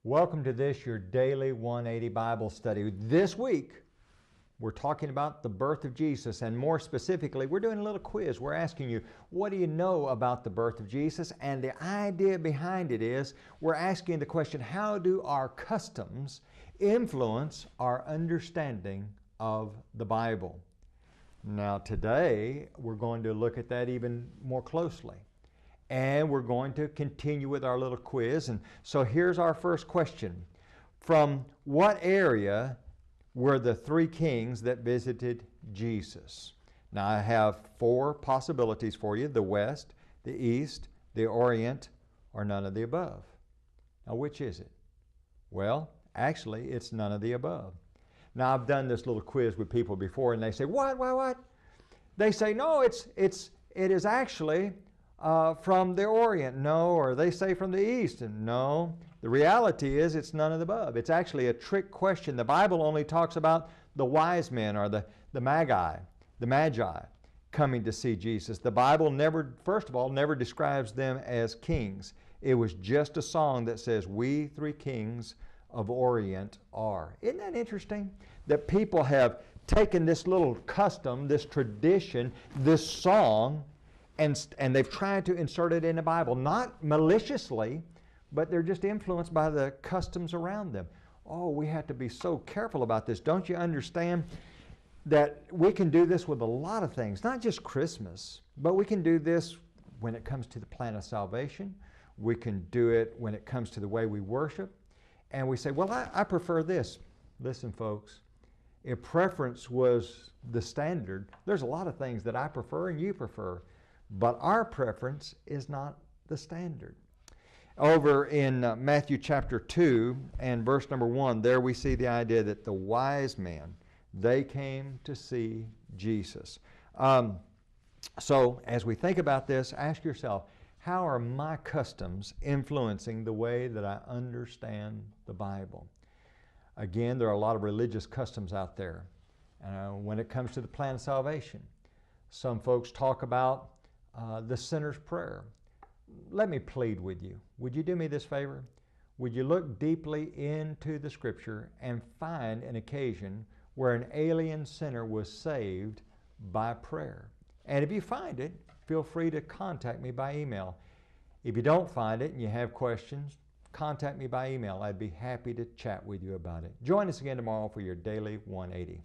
Welcome to this, your daily 180 Bible study. This week, we're talking about the birth of Jesus, and more specifically, we're doing a little quiz. We're asking you, what do you know about the birth of Jesus? And the idea behind it is, we're asking the question, how do our customs influence our understanding of the Bible? Now today, we're going to look at that even more closely. And we're going to continue with our little quiz. And so here's our first question. From what area were the three kings that visited Jesus? Now I have four possibilities for you: the West, the East, the Orient, or none of the above. Now which is it? Well, actually it's none of the above. Now I've done this little quiz with people before and they say, what? They say, no, it is actually from the Orient. No. Or they say from the East. And no. The reality is it's none of the above. It's actually a trick question. The Bible only talks about the wise men, or the magi coming to see Jesus. The Bible never, first of all, never describes them as kings. It was just a song that says, "We three kings of Orient are." Isn't that interesting? That people have taken this little custom, this tradition, this song, and they've tried to insert it in the Bible, not maliciously, but they're just influenced by the customs around them. Oh, we have to be so careful about this. Don't you understand that we can do this with a lot of things, not just Christmas, but we can do this when it comes to the plan of salvation. We can do it when it comes to the way we worship. And we say, well, I prefer this. Listen, folks, if preference was the standard, there's a lot of things that I prefer and you prefer. But our preference is not the standard. Over in Matthew chapter 2 and verse number 1, there we see the idea that the wise men, they came to see Jesus. So as we think about this, ask yourself, how are my customs influencing the way that I understand the Bible? Again, there are a lot of religious customs out there. When it comes to the plan of salvation, some folks talk about the sinner's prayer. Let me plead with you. Would you do me this favor? Would you look deeply into the Scripture and find an occasion where an alien sinner was saved by prayer? And if you find it, feel free to contact me by email. If you don't find it and you have questions, contact me by email. I'd be happy to chat with you about it. Join us again tomorrow for your Daily 180.